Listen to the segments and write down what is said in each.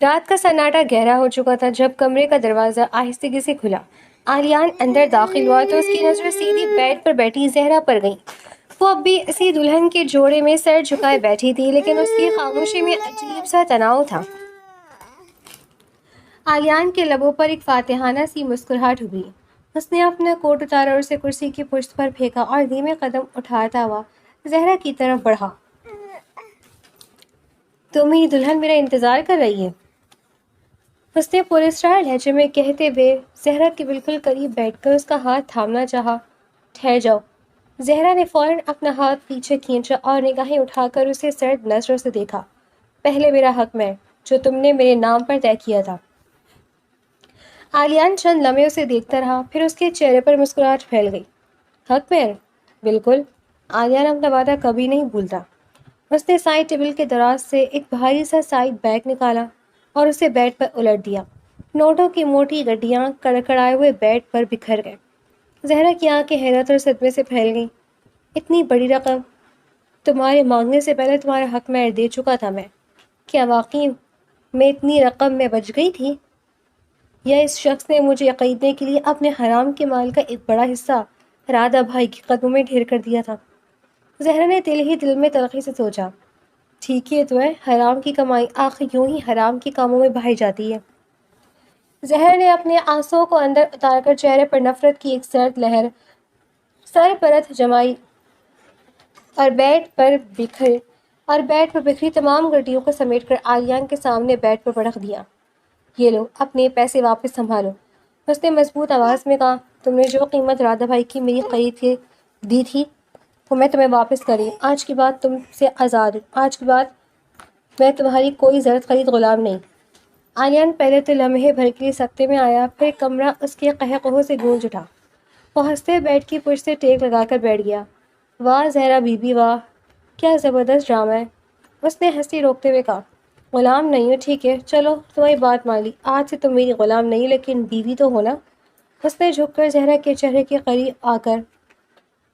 رات کا سناٹا گہرا ہو چکا تھا جب کمرے کا دروازہ آہستگی سے کھلا۔ آلیان اندر داخل ہوا تو اس کی نظر سیدھی بیڈ پر بیٹھی زہرا پر گئی۔ وہ اب بھی اسی دلہن کے جوڑے میں سر جھکائے بیٹھی تھی، لیکن اس کی خاموشی میں عجیب سا تناؤ تھا۔ آلیان کے لبوں پر ایک فاتحانہ سی مسکراہٹ ابھری۔ اس نے اپنا کوٹ اتارا اور اسے کرسی کی پشت پر پھینکا اور دھیمے قدم اٹھاتا ہوا زہرا کی طرف بڑھا۔ تو میری دلہن میرا انتظار کر رہی ہے، اس نے پراسرار لہجے میں کہتے ہوئے زہرا کے بالکل قریب بیٹھ کر اس کا ہاتھ تھامنا چاہا۔ ٹھہر جاؤ۔ زہرا نے فوراً اپنا ہاتھ پیچھے کھینچا اور نگاہیں اٹھا کر اسے سرد نظروں سے دیکھا۔ پہلے میرا حق مہر جو تم نے میرے نام پر طے کیا تھا۔ آلیان چند لمحے اسے دیکھتا رہا، پھر اس کے چہرے پر مسکراہٹ پھیل گئی۔ حق مہر؟ بالکل۔ آلیان اپنا وعدہ کبھی نہیں بھولتا۔ اس نے سائڈ ٹیبل کے دراز سے ایک بھاری سا سائڈ بیگ نکالا اور اسے بیڈ پر الٹ دیا۔ نوٹوں کی موٹی گڈیاں کڑکڑائے ہوئے بیڈ پر بکھر گئے۔ زہرا کی آنکھیں حیرت اور صدمے سے پھیل گئیں۔ اتنی بڑی رقم؟ تمہارے مانگنے سے پہلے تمہارا حق مہر دے چکا تھا میں۔ کیا واقعی میں اتنی رقم میں بچ گئی تھی؟ یا اس شخص نے مجھے خریدنے کے لیے اپنے حرام کے مال کا ایک بڑا حصہ رادھا بھائی کے قدموں میں ڈھیر کر دیا تھا؟ زہرا نے دل ہی دل میں تلخی سے سوچا۔ ٹھیک ہے تو ہے، حرام کی کمائی آخر یوں ہی حرام کے کاموں میں بہائی جاتی ہے۔ زہر نے اپنے آنسوؤں کو اندر اتار کر چہرے پر نفرت کی ایک سرد لہر سر پرت جمائی اور بیڈ پر بکھری تمام گڈیوں کو سمیٹ کر آلیان کے سامنے بیڈ پر پٹک دیا۔ یہ لو، اپنے پیسے واپس سنبھالو، اس نے مضبوط آواز میں کہا۔ تم نے جو قیمت رادھا بھائی کی میری خرید کے دی تھی وہ میں تمہیں واپس کر رہی ہوں۔ آج کے بعد تم سے آزاد ہوں۔ آج کے بعد میں تمہاری کوئی زرد خرید غلام نہیں۔ آلیان پہلے تو لمحے بھر کے لیے سکتے میں آیا، پھر کمرہ اس کے قہقہوں سے گونج اٹھا۔ وہ ہنستے بیڈ کی پشت سے ٹیک لگا کر بیٹھ گیا۔ واہ زہرا بی بی، واہ کیا زبردست ڈرامہ ہے، اس نے ہنسی روکتے ہوئے کہا۔ غلام نہیں ہو، ٹھیک ہے، چلو تمہاری بات مان لی، آج سے تم میری غلام نہیں لیکن بیوی تو ہو نا۔ اس نے جھک کر زہرا کے چہرے کے قریب آ کر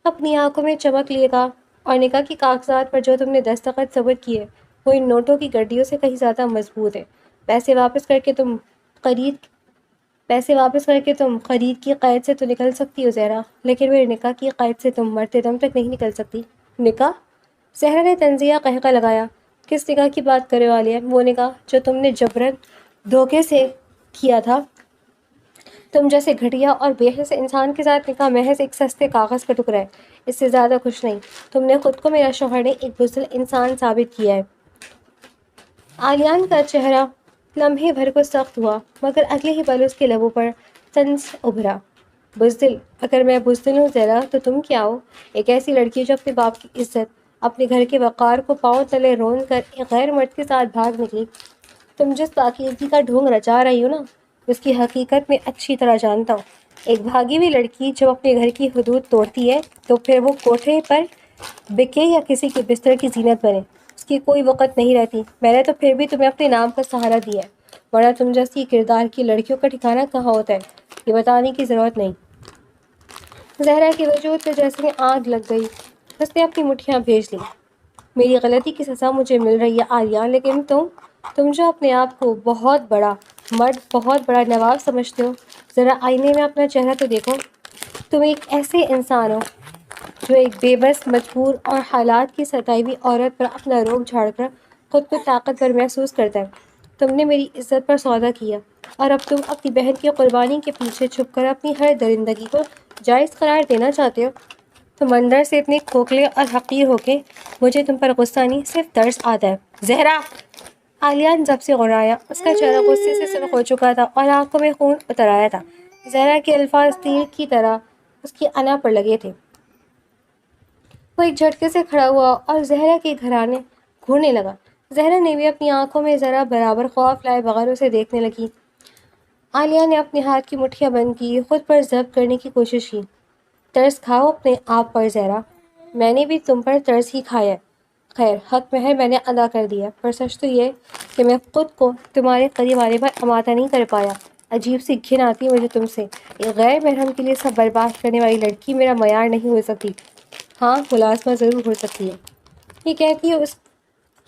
اپنی آنکھوں میں چمک لیے کہا، اور نکاح کی کاغذات پر جو تم نے دستخط ثبت کیے وہ ان نوٹوں کی گڈیوں سے کہیں زیادہ مضبوط ہے۔ پیسے واپس کر کے تم خرید کی قید سے تو نکل سکتی ہو زہرا، لیکن میرے نکاح کی قید سے تم مرتے دم تک نہیں نکل سکتی۔ نکاح؟ زہرا نے طنزیہ قہقہ لگایا۔ کس نکاح کی بات کرنے والی ہے؟ وہ نکاح جو تم نے جبرن دھوکے سے کیا تھا۔ تم جیسے گھٹیا اور بے حس انسان کے ساتھ نکاح محض ایک سستے کاغذ کا ٹکڑا ہے، اس سے زیادہ کچھ نہیں۔ تم نے خود کو میرا شوہر نے ایک بزدل انسان ثابت کیا ہے۔ آلیان کا چہرہ لمحے بھر کو سخت ہوا، مگر اگلے ہی پل اس کے لبوں پر طنز ابھرا۔ بزدل؟ اگر میں بزدل ہوں زہرا تو تم کیا ہو؟ ایک ایسی لڑکی جو اپنے باپ کی عزت، اپنے گھر کے وقار کو پاؤں تلے رون کر ایک غیر مرد کے ساتھ بھاگ نکلی۔ تم جس پاکیزگی کا ڈھونگ رچا رہی ہو نا، اس کی حقیقت میں اچھی طرح جانتا ہوں۔ ایک بھاگی ہوئی لڑکی جب اپنے گھر کی حدود توڑتی ہے تو پھر وہ کوٹھے پر بکے یا کسی کے بستر کی زینت بنے، اس کی کوئی وقت نہیں رہتی۔ میں نے تو پھر بھی تمہیں اپنے نام کا سہارا دیا ہے، ورنہ تم جیسی کردار کی لڑکیوں کا ٹھکانہ کہاں ہوتا ہے یہ بتانے کی ضرورت نہیں۔ زہرا کے وجود پہ جیسے آگ لگ گئی، اس نے اپنی مٹھیاں بھیج لی۔ میری غلطی کی سزا مجھے مل رہی ہے آلیان، لیکن تم جو اپنے آپ کو بہت بڑا مرد، بہت بڑا نواب سمجھتے ہو، ذرا آئینے میں اپنا چہرہ تو دیکھو۔ تم ایک ایسے انسان ہو جو ایک بے بس، مجبور اور حالات کی ستائی ہوئی عورت پر اپنا روب جھاڑ کر خود کو طاقتور محسوس کرتا ہے۔ تم نے میری عزت پر سودا کیا اور اب تم اپنی بہن کی قربانی کے پیچھے چھپ کر اپنی ہر درندگی کو جائز قرار دینا چاہتے ہو۔ تم اندر سے اتنے کھوکھلے اور حقیر ہو کہ مجھے تم پر غصہ نہیں، صرف ترس آتا ہے۔ زہرا! آلیان جب سے غرایا، اس کا چہرہ غصے سے سرخ ہو چکا تھا اور آنکھوں میں خون اتر آیا تھا۔ زہرا کے الفاظ تیر کی طرح اس کی انا پر لگے تھے۔ وہ ایک جھٹکے سے کھڑا ہوا اور زہرا کے گھرانے گھورنے لگا۔ زہرا نے بھی اپنی آنکھوں میں ذرا برابر خوف لائے بغیر اسے دیکھنے لگی۔ عالیہ نے اپنے ہاتھ کی مٹھیاں بند کی، خود پر ضبط کرنے کی کوشش کی۔ ترس کھاؤ اپنے آپ پر زہرا، میں نے بھی تم پر ترس ہی کھایا ہے۔ خیر، حق مہر میں نے ادا کر دیا، پر سچ تو یہ کہ میں خود کو تمہارے قریب آنے پر امادہ نہیں کر پایا۔ عجیب سی گھن آتی ہے مجھے تم سے۔ ایک غیر محرم کے لیے سب برباد کرنے والی لڑکی میرا معیار نہیں ہو سکتی۔ ہاں، ملازمہ ضرور ہو سکتی ہے، یہ کہتی ہے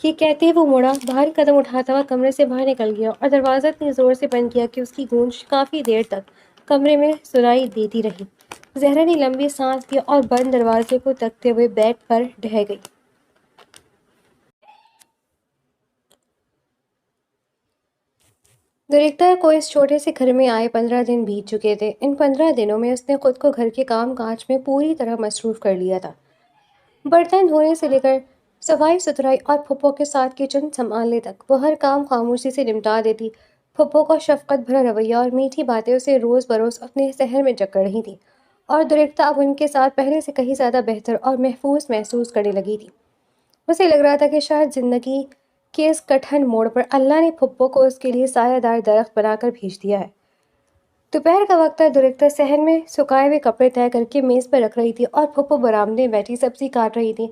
یہ کہتے وہ مڑا، بھاری قدم اٹھاتا ہوا کمرے سے باہر نکل گیا اور دروازہ اتنی زور سے بند کیا کہ اس کی گونج کافی دیر تک کمرے میں سنائی دیتی رہی۔ زہرا نے لمبی سانس لی اور بند دروازے کو تکتے ہوئے بیڈ پر ڈہ گئی۔ درختہ کو اس چھوٹے سے گھر میں آئے 15 دن بیت چکے تھے۔ ان 15 دنوں میں اس نے خود کو گھر کے کام کاج میں پوری طرح مصروف کر لیا تھا۔ برتن دھونے سے لے کر صفائی ستھرائی اور پھپھو کے ساتھ کچن سنبھالنے تک وہ ہر کام خاموشی سے نمٹا دیتی۔ پھپھو کا شفقت بھرا رویہ اور میٹھی باتیں اسے روز بروز اپنے شہر میں جکڑ رہی تھیں، اور درختہ اب ان کے ساتھ پہلے سے کہیں زیادہ بہتر اور محفوظ محسوس کرنے لگی تھی۔ اسے لگ رہا تھا کہ شاید زندگی کے اس کٹھن موڑ پر اللہ نے پھپھو کو اس کے لیے سایہ دار درخت بنا کر بھیج دیا ہے۔ دوپہر کا وقت تھا۔ درختہ صحن میں سکھائے ہوئے کپڑے طے کر کے میز پر رکھ رہی تھی اور پھپھو برآمدے میں بیٹھی سبزی کاٹ رہی تھی۔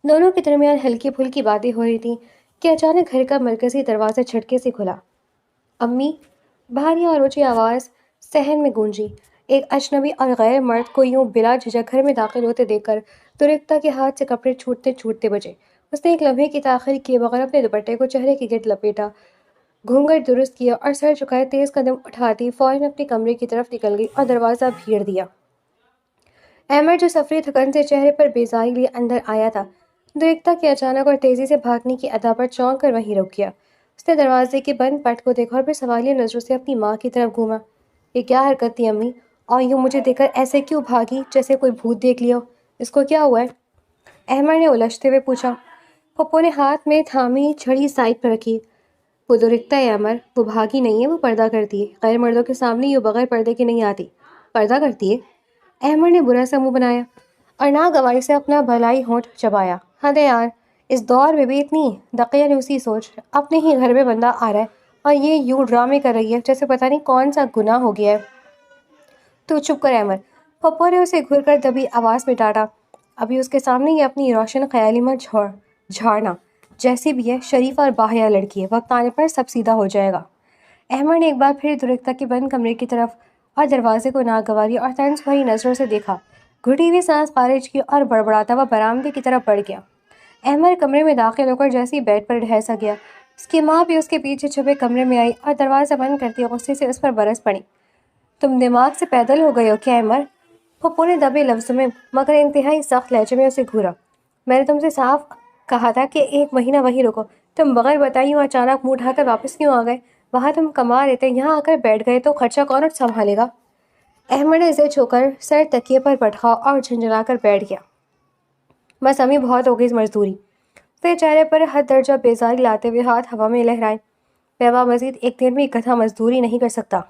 دونوں کے درمیان ہلکی پھلکی باتیں ہو رہی تھیں کہ اچانک گھر کا مرکزی دروازہ جھٹکے سے کھلا۔ امی! بھاری اور اونچی آواز صحن میں گونجی۔ ایک اجنبی اور غیر مرد کو یوں بلا جھجک گھر میں داخل ہوتے دیکھ کر درختہ کے ہاتھ سے کپڑے چھوٹتے چھوٹتے بچے۔ اس نے ایک لمحے کی تاخیر کیے بغیر اپنے دوپٹے کو چہرے کے گرد لپیٹا، گھونگھٹ درست کیا اور سر جھکائے تیز قدم اٹھاتی فوراً اپنے کمرے کی طرف نکل گئی اور دروازہ بھیڑ دیا۔ احمد جو سفری تھکن سے چہرے پر بیزاری لیے اندر آیا تھا، درختہ کے اچانک اور تیزی سے بھاگنے کی ادا پر چونک کر وہیں رک گیا۔ اس نے دروازے کے بند پٹ کو دیکھا اور پھر سوالیہ نظروں سے اپنی ماں کی طرف گھوما۔ یہ کیا حرکت تھی امی؟ اور یوں مجھے دیکھ کر ایسے کیوں بھاگی جیسے کوئی بھوت دیکھ لیا ہو؟ اس کو کیا ہوا ہے؟ احمد نے الجھتے ہوئے پوچھا۔ پھپھو نے ہاتھ میں تھامی چھڑی سائڈ پر رکھی۔ وہ درختہ ہے امر، وہ بھاگی نہیں ہے، وہ پردہ کرتی ہے۔ غیر مردوں کے سامنے یوں بغیر پردے کے نہیں آتی۔ پردہ کرتی ہے؟ احمد نے برا سا منہ بنایا اور ناگواری سے اپنا بھلائی ہونٹ چبایا۔ حد ہے یار، اس دور میں بھی اتنی دقیانوسی سوچ۔ اپنے ہی گھر میں بندہ آ رہا ہے اور یہ یوں ڈرامے کر رہی ہے جیسے پتہ نہیں کون سا گناہ ہو گیا ہے۔ تو چپ کر احمد، پھپھو نے اسے گھور کر دبی آواز میں ڈانٹا۔ ابھی اس کے سامنے یہ اپنی روشن خیالی مت جھاڑنا۔ جیسی بھی ہے، شریف اور باحیا لڑکی ہے، وقت آنے پر سب سیدھا ہو جائے گا۔ احمد نے ایک بار پھر درختہ کے بند کمرے کی طرف اور دروازے کو ناگواری اور طنز بھری نظروں سے دیکھا، گھٹی ہوئی سانس خارج کی اور بڑبڑاتا ہوا برآمدے کی طرف بڑھ گیا۔ احمد کمرے میں داخل ہو کر جیسے ہی بیڈ پر ڈھہ سا گیا، اس کی ماں بھی اس کے پیچھے چھپے کمرے میں آئی اور دروازہ بند کرتی غصے سے اس پر برس پڑی۔ تم دماغ سے پیدل ہو گئے ہو کیا احمد؟ پھپھو نے دبے لفظوں میں مگر انتہائی سخت لہجے میں اسے گھورا۔ میں نے تم سے صاف کہا تھا کہ 1 مہینہ وہیں رکو، تم بغیر بتائے یوں اچانک منہ اٹھا کر واپس کیوں آ گئے؟ وہاں تم کما رہے تھے، یہاں آ کر بیٹھ گئے تو خرچہ کون سنبھالے گا؟ احمد نے ضد ہو کر سر تکیے پر پٹکا اور جھنجھلا کر بیٹھ گیا۔ بس امی، بہت ہو گئی اس مزدوری۔ اس نے چہرے پر حد درجہ بیزاری لاتے ہوئے ہاتھ ہوا میں لہرائے۔ بیوہ مزید ایک دن بھی گدھا مزدوری نہیں کر سکتا۔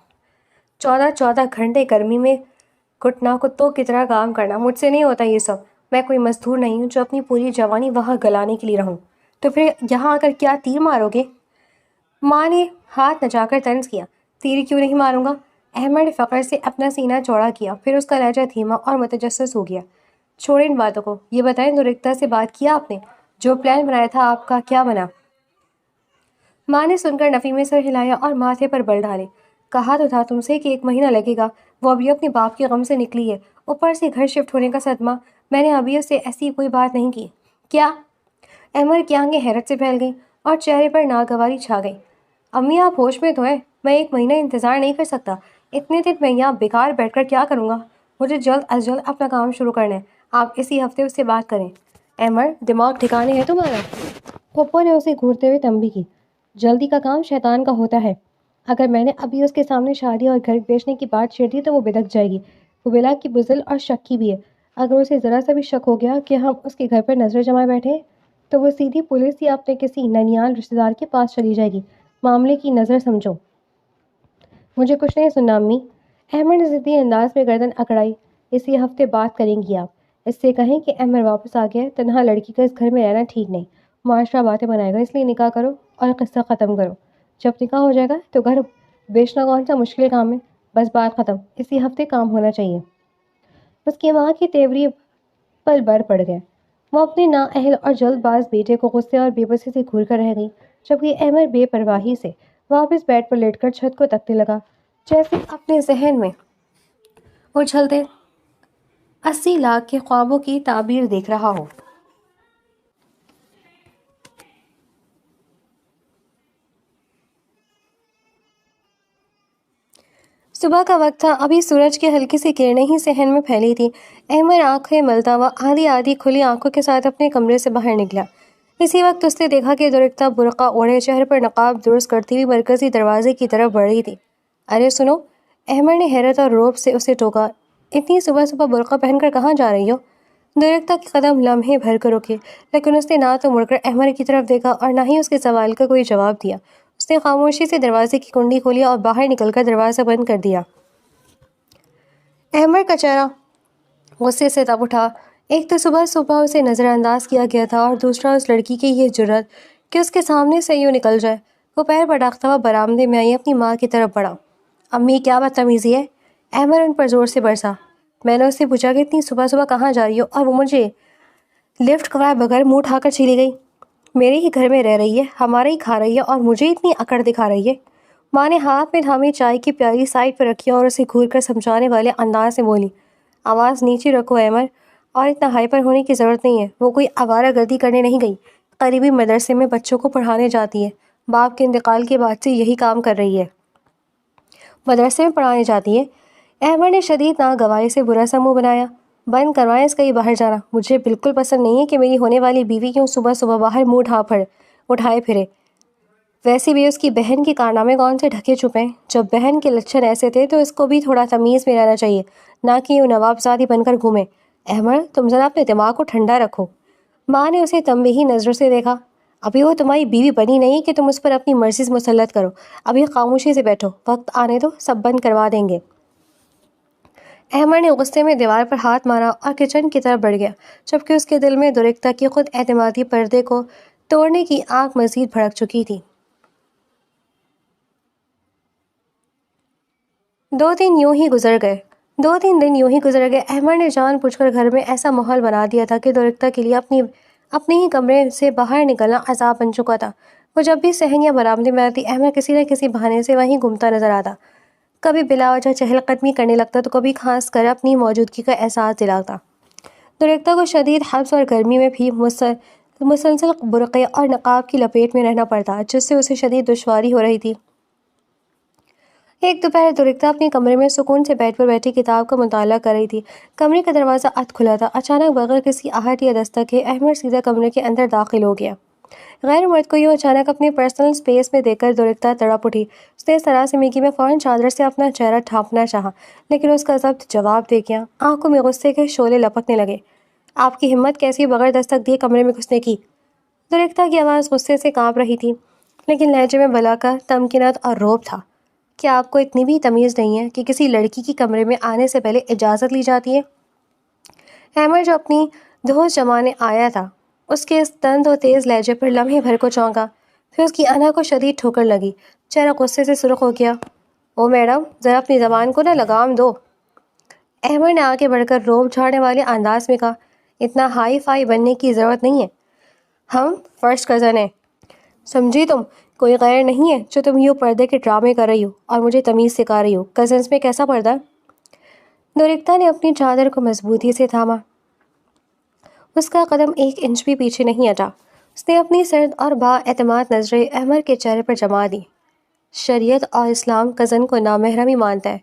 14 گھنٹے گرمی میں گھٹنا کتوں کی طرح کام کرنا، مجھ سے نہیں ہوتا یہ سب۔ میں کوئی مزدور نہیں ہوں جو اپنی پوری جوانی وہاں گلانے کے لیے رہوں۔ تو پھر یہاں آ کر کیا تیر مارو گے؟ ماں نے ہاتھ نچا کر طنز کیا۔ تیر کیوں نہیں ماروں گا؟ احمد نے فخر سے اپنا سینہ چوڑا کیا، پھر اس کا لہجہ دھیما اور متجسس ہو گیا۔ چھوڑیں ان باتوں کو، یہ بتائیں درختہ سے بات کیا آپ نے؟ جو پلان بنایا تھا آپ کا کیا بنا؟ ماں نے سن کر نفی میں سر ہلایا اور ماتھے پر بل ڈالے۔ کہا تو تھا تم سے کہ 1 مہینہ لگے گا، وہ ابھی اپنے باپ کے غم سے نکلی ہے، اوپر سے گھر شفٹ ہونے کا صدمہ۔ میں نے ابھی اس سے ایسی کوئی بات نہیں کی۔ کیا؟ احمد کی آنکھیں حیرت سے پھیل گئیں اور چہرے پر ناگواری چھا گئی۔ امی آپ ہوش میں تو ہیں، میں 1 مہینہ انتظار نہیں کر سکتا۔ اتنے دن میں یہاں بیکار بیٹھ کر کیا کروں گا؟ مجھے جلد از جلد اپنا کام شروع کرنا ہے۔ آپ اسی ہفتے اس سے بات کریں۔ احمد، دماغ ٹھکانے ہے تمہارا؟ پھپھو نے اسے گھورتے ہوئے تنبیہ کی۔ جلدی کا کام شیطان کا ہوتا ہے۔ اگر میں نے ابھی اس کے سامنے شادی اور گھر بیچنے کی بات چھیڑ دی تو وہ بدک جائے گی۔ وہ بلا کی بزدل اور شکی بھی ہے۔ اگر اسے ذرا سا بھی شک ہو گیا کہ ہم اس کے گھر پر نظر جمائے بیٹھے ہیں تو وہ سیدھی پولیس یا اپنے کسی ننیال رشتہ دار کے پاس چلی جائے گی۔ معاملے کی نظر سمجھو۔ مجھے کچھ نہیں سننا امی۔ احمد نے ضدی انداز میں گردن اکڑائی۔ اسی ہفتے بات کریں گی آپ۔ اس سے کہیں کہ احمد واپس آ گیا ہے، تنہا لڑکی کا اس گھر میں رہنا ٹھیک نہیں، معاشرہ باتیں بنائے گا، اس لیے نکاح کرو اور قصہ ختم کرو۔ جب نکاح ہو جائے گا تو گھر بیچنا کون سا مشکل کام ہے؟ بس بات ختم، اسی ہفتے کام ہونا چاہیے۔ اس کی ماں کی تیوری پل بر پڑ گئے۔ وہ اپنے نااہل اور جلد باز بیٹے کو غصے اور بے بسی سے گھور کر رہ گئی، جبکہ احمد بے پرواہی سے واپس بیڈ پر لیٹ کر چھت کو تکنے لگا، جیسے اپنے ذہن میں اچھلتے 80 لاکھ کے خوابوں کی تعبیر دیکھ رہا ہو۔ صبح کا وقت تھا، ابھی سورج کی ہلکی سی کرنیں ہی صحن میں پھیلی تھی۔ احمد آنکھیں ملتا ہوا آدھی آدھی کھلی آنکھوں کے ساتھ اپنے کمرے سے باہر نکلا۔ اسی وقت اس نے دیکھا کہ درختہ برقع اوڑھے چہرے پر نقاب درست کرتی ہوئی مرکزی دروازے کی طرف بڑھ رہی تھی۔ ارے سنو! احمد نے حیرت اور رعب سے اسے ٹوکا۔ اتنی صبح صبح برقع پہن کر کہاں جا رہی ہو؟ درختہ کے قدم لمحے بھر کر رکے، لیکن اس نے نہ تو مڑ کر احمد کی طرف دیکھا اور نہ ہی اس کے سوال کا کوئی جواب دیا۔ اس نے خاموشی سے دروازے کی کنڈی کھولی اور باہر نکل کر دروازہ بند کر دیا۔ احمد کا چہرہ غصے سے تپ اٹھا۔ ایک تو صبح صبح اسے نظر انداز کیا گیا تھا، اور دوسرا اس لڑکی کی یہ جرأت کہ اس کے سامنے سے یوں نکل جائے۔ وہ پیر پٹاختا ہوا برآمدے میں آئی، اپنی ماں کی طرف بڑھا۔ امی کیا بدتمیزی ہے؟ احمد ان پر زور سے برسا۔ میں نے اس سے پوچھا کہ اتنی صبح صبح کہاں جا رہی ہو، اور وہ مجھے لفٹ کرائے بغیر منہ اٹھا کر چلی گئی۔ میرے ہی گھر میں رہ رہی ہے، ہمارا ہی کھا رہی ہے، اور مجھے اتنی اکڑ دکھا رہی ہے۔ ماں نے ہاتھ میں تھامی چائے کی پیالی سائڈ پر رکھی اور اسے گھور کر سمجھانے والے انداز سے بولی، آواز نیچے رکھو احمد، اور اتنا ہائپر ہونے کی ضرورت نہیں ہے۔ وہ کوئی آوارہ گردی کرنے نہیں گئی، قریبی مدرسے میں بچوں کو پڑھانے جاتی ہے۔ باپ کے انتقال کے بعد سے یہی کام کر رہی ہے، مدرسے میں پڑھانے جاتی ہے۔ احمد نے شدید ناگواری سے برا سا منہ بنایا۔ بند کروائیں اس کا یہ باہر جانا، مجھے بالکل پسند نہیں ہے کہ میری ہونے والی بیوی کیوں صبح صبح باہر منہ اٹھائے پھرے۔ ویسے بھی اس کی بہن کے کارنامے کون سے ڈھکے چھپے ہیں؟ جب بہن کے لچھن ایسے تھے تو اس کو بھی تھوڑا تمیز میں رہنا چاہیے، نہ کہ یوں نوابزادی بن کر گھومے۔ احمد تم ذرا اپنے دماغ کو ٹھنڈا رکھو۔ ماں نے اسے تنبیہی نظروں سے دیکھا۔ ابھی وہ تمہاری بیوی بنی نہیں کہ تم اس پر اپنی مرضی سے مسلط کرو۔ ابھی خاموشی سے بیٹھو، وقت آنے دو، سب بند کروا دیں گے۔ احمد نے غصے میں دیوار پر ہاتھ مارا اور کچن کی طرف بڑھ گیا، جبکہ اس کے دل میں درختہ کی خود اعتمادی پردے کو توڑنے کی آگ مزید بھڑک چکی تھی۔ 2 دن یوں ہی گزر گئے۔ 2-3 دن یوں ہی گزر گئے۔ احمد نے جان بوجھ کر گھر میں ایسا ماحول بنا دیا تھا کہ درختہ کے لیے اپنے ہی کمرے سے باہر نکلنا عذاب بن چکا تھا۔ وہ جب بھی صحن یا برآمدے میں آتی، احمد کسی نہ کسی بہانے سے وہیں گھومتا نظر آتا۔ کبھی بلا وجہ چہل قدمی کرنے لگتا تو کبھی کھانس کر اپنی موجودگی کا احساس دلاتا۔ درختہ کو شدید حبس اور گرمی میں بھی مسلسل برقعے اور نقاب کی لپیٹ میں رہنا پڑتا، جس سے اسے شدید دشواری ہو رہی تھی۔ ایک دوپہر درختہ اپنے کمرے میں سکون سے بیڈ پر بیٹھی کتاب کا مطالعہ کر رہی تھی۔ کمرے کا دروازہ ادھ کھلا تھا۔ اچانک بغیر کسی آہٹ یا دستک کے احمد سیدھا کمرے کے اندر داخل ہو گیا۔ غیر مرد کو یوں اچانک اپنے پرسنل سپیس میں دیکھ کر درختہ تڑپ اٹھی۔ اس نے اس طرح سے میں فوراً چادر سے اپنا چہرہ ڈھانپنا چاہا، لیکن اس کا ضبط جواب دے گیا۔ آنکھوں میں غصے کے شعلے لپکنے لگے۔ آپ کی ہمت کیسی بغیر دستک دیے کمرے میں گھسنے کی؟ درختہ کی آواز غصے سے کانپ رہی تھی، لیکن لہجے میں بلاکا تمکنت اور رعب تھا۔ کیا آپ کو اتنی بھی تمیز نہیں ہے کہ کسی لڑکی کی کمرے میں آنے سے پہلے اجازت لی جاتی ہے؟ احمد جو اپنی دھوس جمانے آیا تھا، اس کے اس تند و تیز لہجے پر لمحے بھر کو چونکا، پھر اس کی انح کو شدید ٹھوکر لگی۔ چہرہ غصے سے سرخ ہو گیا۔ او میڈم، ذرا اپنی زبان کو لگام دو۔ احمد نے آگے بڑھ کر روب جھاڑنے والے انداز میں کہا، اتنا ہائی فائی بننے کی ضرورت نہیں ہے، ہم فرسٹ کزن ہیں، سمجھی تم؟ کوئی غیر نہیں ہے جو تم یوں پردے کے ڈرامے کر رہی ہو اور مجھے تمیز سکھا رہی ہو۔ کزنس میں کیسا پردہ؟ درختہ نے اپنی چادر کو مضبوطی سے تھاما۔ اس کا قدم 1 انچ بھی پیچھے نہیں ہٹا۔ اس نے اپنی سرد اور با اعتماد نظریں احمد کے چہرے پر جما دی۔ شریعت اور اسلام کزن کو نامحرمی مانتا ہے۔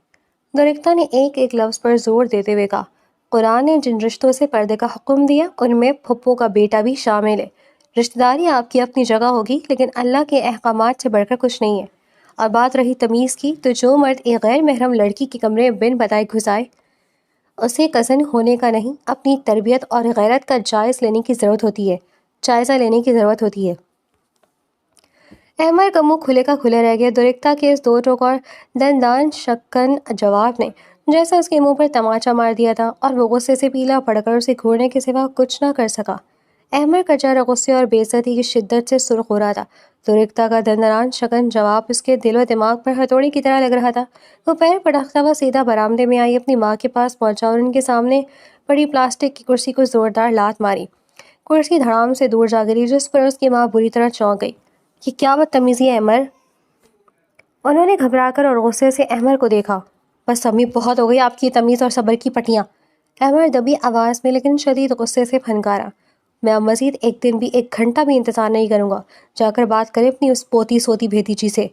درختہ نے ایک لفظ پر زور دیتے ہوئے کہا، قرآن نے جن رشتوں سے پردے کا حکم دیا ان میں پھپھو کا بیٹا بھی شامل ہے۔ رشتہ داری آپ کی اپنی جگہ ہوگی، لیکن اللہ کے احکامات سے بڑھ کر کچھ نہیں ہے۔ اور بات رہی تمیز کی، تو جو مرد ایک غیر محرم لڑکی کے کمرے میں بن بتائے گھس آئے، اسے کزن ہونے کا نہیں، اپنی تربیت اور غیرت کا جائزہ لینے کی ضرورت ہوتی ہے۔ احمد کا منہ کھلے کا کھلا رہ گیا۔ درختہ کے اس 2 ٹوک اور دندان شکن جواب نے جیسا اس کے منہ پر تماچا مار دیا تھا، اور وہ غصے سے پیلا پڑ کر اسے گھورنے کے سوا کچھ نہ کر سکا۔ احمد کا چہرہ غصے اور بے عزتی کی شدت سے سرخ ہو رہا تھا۔ درختہ کا دندان شکن جواب اس کے دل و دماغ پر ہتھوڑی کی طرح لگ رہا تھا۔ وہ پیر پٹاختا ہوا سیدھا برآمدے میں آئی، اپنی ماں کے پاس پہنچا اور ان کے سامنے پڑی پلاسٹک کی کرسی کو زوردار لات ماری۔ کرسی دھڑام سے دور جا گری، جس پر اس کی ماں بری طرح چونک گئی۔ یہ کیا بدتمیزی ہے احمد؟ انہوں نے گھبرا کر اور غصے سے احمد کو دیکھا۔ بس امی، بہت ہو گئی آپ کی تمیز اور صبر کی پٹیاں۔ احمد دبی آواز میں لیکن شدید غصے سے پھنکارا، میں اب مزید 1 دن بھی 1 گھنٹہ بھی انتظار نہیں کروں گا۔ جا کر بات کریں اپنی اس پوتی سوتی بھتیجی سے۔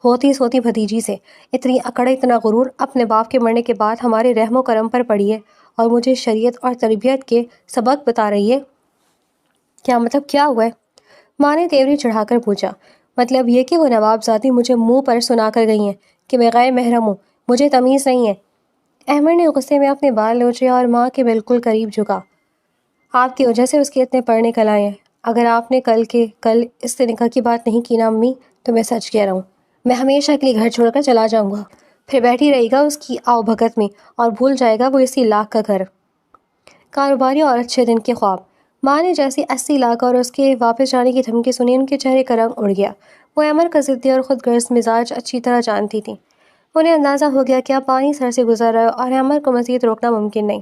ہوتی سوتی بھتیجی سے اتنی اکڑ، اتنا غرور اپنے باپ کے مرنے کے بعد ہمارے رحم و کرم پر پڑی ہے اور مجھے شریعت اور تربیت کے سبق بتا رہی ہے؟ کیا مطلب کیا ہوا ہے؟ ماں نے تیوری چڑھا کر پوچھا۔ مطلب یہ کہ وہ نواب زادی مجھے منہ پر سنا کر گئی ہیں کہ میں غیر محرم ہوں، مجھے تمیز نہیں ہے۔ احمد نے غصے میں اپنے بال نوچے اور ماں کے بالکل قریب جھکا۔ آپ کی وجہ سے اس کے اتنے پڑھنے کل آئے ہیں۔ اگر آپ نے کل اس سے نکاح کی بات نہیں کی نا امی، تو میں سچ کہہ رہا ہوں، میں ہمیشہ کے لیے گھر چھوڑ کر چلا جاؤں گا، پھر بیٹھی رہے گا اس کی آؤ بھگت میں اور بھول جائے گا وہ اسی لاکھ کا گھر۔ کاروباری اور اچھے دن کے خواب۔ ماں نے جیسے 80 لاکھ اور اس کے واپس جانے کی دھمکی سنی، ان کے چہرے کا رنگ اڑ گیا۔ وہ احمد کا ضدی اور خود غرض مزاج اچھی طرح جانتی تھیں۔ انہیں اندازہ ہو گیا کہ اب پانی سر سے گزر رہا ہے اور احمد کو مزید روکنا ممکن نہیں۔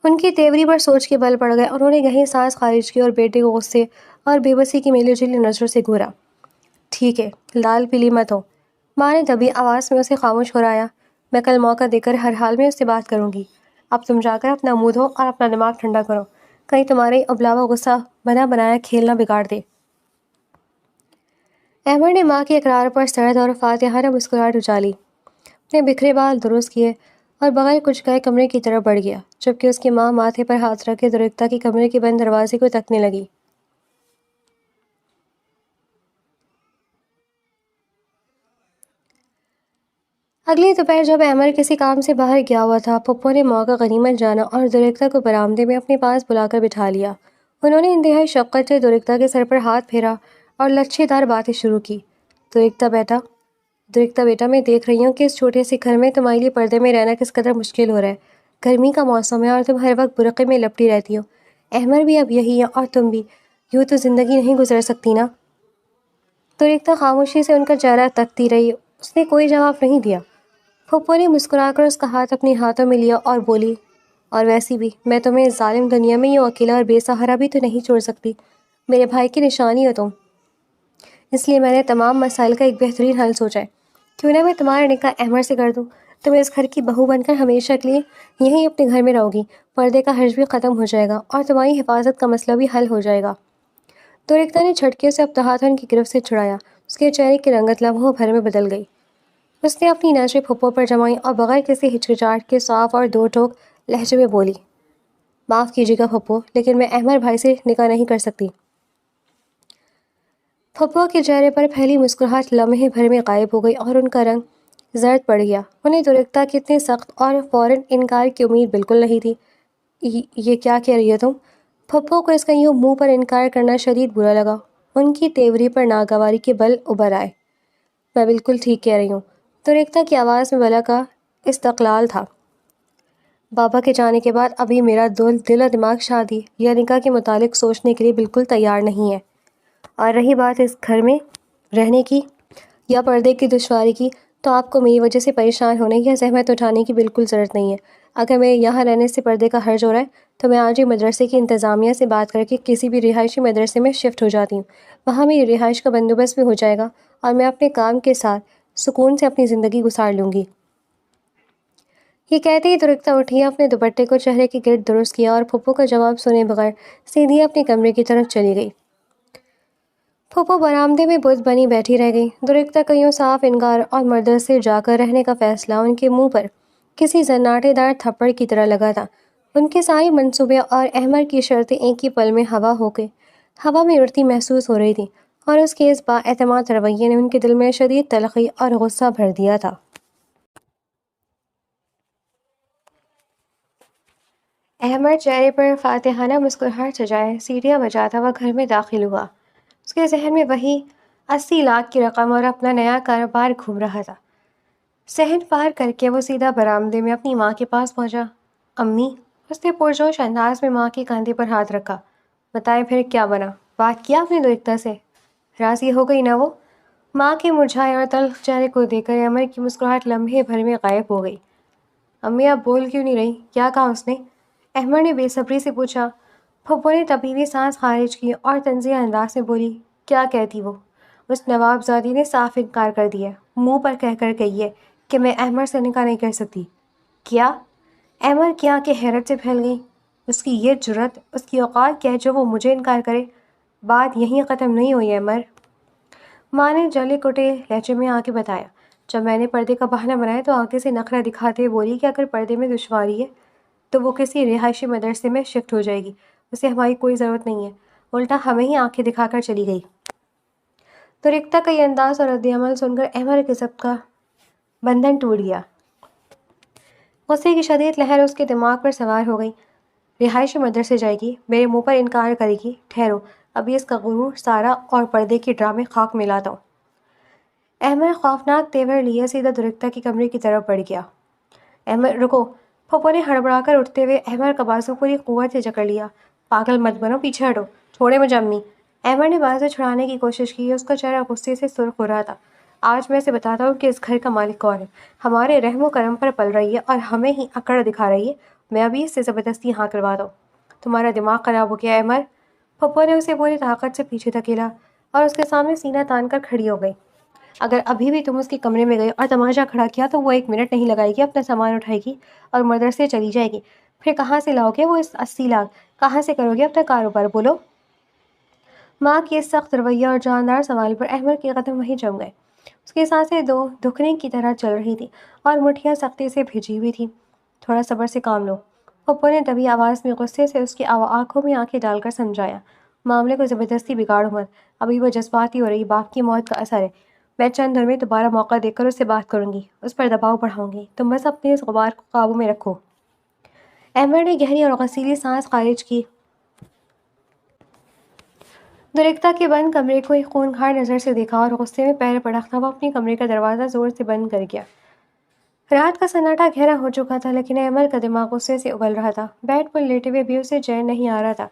ان کی تیوری پر سوچ کے بل پڑ گئے اور انہوں نے گہری سانس خارج کی اور بیٹے کو غصے اور بے بسی کی ملی جلی نظروں سے گھورا۔ ٹھیک ہے، لال پیلی مت ہو، ماں نے دبی آواز میں اسے خاموش کرایا۔ میں کل موقع دے کر ہر حال میں اس سے بات کروں گی۔ اب تم جا کر اپنا منہ دھو اور اپنا دماغ ٹھنڈا کرو، کہیں تمہارے ابلاوا غصہ بنا بنایا کھیلنا بگاڑ دے۔ احمد نے ماں کے اقرار پر سرد اور فاتحانہ مسکراہٹ اچالی، اپنے بکھرے بال درست کیے اور بغیر کچھ کہے کمرے کی طرف بڑھ گیا، جبکہ اس کی ماں ماتھے پر ہاتھ رکھے درختہ کے کمرے کے بند دروازے کو تکنے لگی۔ اگلی دوپہر جب احمد کسی کام سے باہر گیا ہوا تھا، پپو نے موقع غنیمت جانا اور درختہ کو برآمدے میں اپنے پاس بلا کر بٹھا لیا۔ انہوں نے انتہائی شفقت سے درختہ کے سر پر ہاتھ پھیرا اور لچھے دار باتیں شروع کی۔ درختہ بیٹا، میں دیکھ رہی ہوں کہ اس چھوٹے سے گھر میں تمہارے لیے پردے میں رہنا کس قدر مشکل ہو رہا ہے۔ گرمی کا موسم ہے اور تم ہر وقت برقعے میں لپٹی رہتی ہو۔ احمد بھی اب یہی ہے اور تم بھی، یوں تو زندگی نہیں گزر سکتی نا۔ درختہ خاموشی سے ان کا چہرہ تکتی رہی، اس نے کوئی جواب نہیں دیا۔ پھپھو نے مسکرا کر اس کا ہاتھ اپنے ہاتھوں میں لیا اور بولی، اور ویسی بھی میں تمہیں اس ظالم دنیا میں یوں اکیلا اور بے سہارا بھی تو نہیں چھوڑ سکتی۔ میرے بھائی کی نشانی ہو تم، اس لیے میں نے تمام مسائل کا ایک بہترین حل سوچا ہے۔ کیوں نہ میں تمہارا نکاح احمد سے کر دوں؟ تم اس گھر کی بہو بن کر ہمیشہ کے لیے یہیں اپنے گھر میں رہو گی، پردے کا حرج بھی ختم ہو جائے گا اور تمہاری حفاظت کا مسئلہ بھی حل ہو جائے گا۔ درختہ نے جھٹکے سے اپنا ہاتھ ان کی گرفت سے چھڑایا۔ اس کے چہرے کی رنگت لمحوں بھر میں بدل گئی۔ اس نے اپنی نظریں پھپھو پر جمائیں اور بغیر کسی ہچکچاہٹ کے صاف اور دو ٹوک لہجے میں بولی، معاف کیجیے گا پھپھو، لیکن میں احمد بھائی سے نکاح نہیں کر سکتی۔ پھپھو کے چہرے پر پھیلی مسکراہٹ لمحے بھر میں غائب ہو گئی اور ان کا رنگ زرد پڑ گیا۔ انہیں درختہ کے اتنے سخت اور فوراً انکار کی امید بالکل نہیں تھی۔ یہ کیا کہہ رہی ہے تم؟ پھپھو کو اس کا یوں منہ پر انکار کرنا شدید برا لگا۔ ان کی تیوری پر ناگواری کے بل ابھر آئے۔ میں بالکل ٹھیک کہہ رہی ہوں، درختہ کی آواز میں بلا کا استقلال تھا۔ بابا کے جانے کے بعد ابھی میرا دل و دماغ شادی یا نکاح کے متعلق سوچنے کے لیے بالکل تیار نہیں ہے۔ اور رہی بات اس گھر میں رہنے کی یا پردے کی دشواری کی، تو آپ کو میری وجہ سے پریشان ہونے یا زحمت اٹھانے کی بالکل ضرورت نہیں ہے۔ اگر میرے یہاں رہنے سے پردے کا حرج ہو رہا ہے تو میں آج ہی مدرسے کی انتظامیہ سے بات کر کے کسی بھی رہائشی مدرسے میں شفٹ ہو جاتی ہوں۔ وہاں میری رہائش کا بندوبست بھی ہو جائے گا اور میں اپنے کام کے ساتھ سکون سے اپنی زندگی گزار لوں گی۔ یہ کہتے ہی درختہ اٹھی، اپنے دوپٹے کو چہرے کے گرد درست کیا اور پھپھو کا جواب سنے بغیر سیدھی اپنے کمرے کی طرف چلی گئی۔ پھپھو برآمدے میں بت بنی بیٹھی رہ گئی۔ درختہ کا یوں صاف انکار اور مدرسے جا کر رہنے کا فیصلہ ان کے منہ پر کسی زناٹے دار تھپڑ کی طرح لگا تھا۔ ان کے سارے منصوبے اور احمد کی شرطیں ایک ہی پل میں ہوا میں اڑتی محسوس ہو رہی تھی اور اس کے اس با اعتماد رویے نے ان کے دل میں شدید تلخی اور غصہ بھر دیا تھا۔ احمد چہرے پر فاتحانہ مسکراہٹ سجائے سیڑھیاں بجاتا ہوا گھر میں داخل ہوا۔ اس کے ذہن میں وہی 80 لاکھ کی رقم اور اپنا نیا کاروبار گھوم رہا تھا۔ صحن پار کر کے وہ سیدھا برآمدے میں اپنی ماں کے پاس پہنچا۔ امی، اس نے پرجوش انداز میں ماں کے کندھے پر ہاتھ رکھا۔ بتائیں پھر کیا بنا؟ بات کیا آپ نے درختہ سے؟ راضی ہو گئی نہ وہ؟ ماں کے مرجھائے اور تلخ چہرے کو دیکھ کر احمد کی مسکراہٹ لمحے بھر میں غائب ہو گئی۔ امی آپ بول کیوں نہیں رہی؟ کیا کہا اس نے؟ احمد نے بے صبری سے پوچھا۔ پھپھو نے طبیعی سانس خارج کی اور طنزیہ انداز میں بولی، کیا کہتی وہ؟ اس نواب زادی نے صاف انکار کر دیا، منہ پر کہہ کر گئی ہے کہ میں احمد سے نکاح نہیں کر سکتی۔ کیا؟ احمد کی آنکھیں حیرت سے پھیل گئیں۔ اس کی یہ جرأت، اس کی اوقات کیا ہے جو وہ مجھے انکار کرے؟ بات یہیں ختم نہیں ہوئی احمد۔ ماں نے جلی کٹے لہجے میں آگے بتایا۔ جب میں نے پردے کا بہانہ بنایا تو آگے سے نخرہ دکھاتے ہوئے بولی کہ اگر پردے میں دشواری ہے تو وہ کسی رہائشی مدرسے میں شفٹ ہو جائے گی، اسے ہماری کوئی ضرورت نہیں ہے، الٹا ہمیں ہی آنکھیں دکھا کر چلی گئی۔ تو ریختہ کا یہ انداز اور رد عمل سن کر احمد کے ضبط کا بندھن ٹوٹ گیا۔ غصے کی شدید لہر اس کے دماغ پر سوار ہو گئی۔ رہائشی مدرسے جائے گی، میرے منہ پر انکار کرے گی، ٹھہرو، ابھی اس کا غرور سارا اور پردے کے ڈرامے خاک میں لاتا ہوں۔ احمد خوفناک تیور لیے سیدھا درختہ کے کمرے کی طرف بڑھ گیا۔ احمد رکو! پھپھو نے ہڑبڑا کر اٹھتے ہوئے احمد کا بازو پوری قوت سے جکڑ لیا۔ پاگل مت بنو، پیچھے ہٹو، چھوڑے مجھے امی۔ احمد نے بازو چھڑانے کی کوشش کی، اس کا چہرہ غصے سے سرخ ہو رہا تھا۔ آج میں اسے بتاتا ہوں کہ اس گھر کا مالک کون ہے، ہمارے رحم و کرم پر پل رہی ہے اور ہمیں ہی اکڑ دکھا رہی ہے، میں ابھی اس سے زبردستی ہاں کرواتا ہوں۔ تمہارا دماغ خراب ہو گیا احمد؟ پھپھو نے اسے پوری طاقت سے پیچھے دھکیلا اور اس کے سامنے سینہ تان کر کھڑی ہو گئی۔ اگر ابھی بھی تم اس کے کمرے میں گئے اور تماشا کھڑا کیا تو وہ 1 منٹ نہیں لگائے گی، اپنا سامان اٹھائے گی اور مدرسے چلی جائے گی۔ پھر کہاں سے لاؤ گے وہ 80 لاکھ؟ کہاں سے کرو گے اپنا کاروبار؟ بولو۔ ماں کے اس سخت رویہ اور جاندار سوال پر احمد کے قدم وہیں جم گئے۔ اس کی سانسیں دکھنے کی طرح چل رہی تھیں اور مٹھیاں سختی سے بھیجی ہوئی تھیں۔ تھوڑا صبر سے کام لو، پھپھو نے دبی آواز میں غصے سے اس کی آنکھوں میں آنکھیں ڈال کر سمجھایا۔ معاملے کو زبردستی بگاڑو مت، ابھی وہ جذباتی ہو رہی، باپ کی موت کا اثر ہے۔ میں چند دن میں دوبارہ موقع دے کر اس سے بات کروں گی، اس پر دباؤ بڑھاؤں گی، تم بس اپنے اس غبار کو قابو میں رکھو۔ احمد نے گہری اور غسیلی سانس خارج کی۔ درختہ کے بند کمرے کو ایک خونخوار نظر سے دیکھا اور غصے میں پیر پڑکتا وہ اپنی کمرے کا دروازہ زور سے بند کر گیا۔ رات کا سناٹا گہرا ہو چکا تھا لیکن احمد کا دماغ غصے سے ابل رہا تھا۔ بیڈ پر لیٹے ہوئے بھی اسے چین نہیں آ رہا تھا۔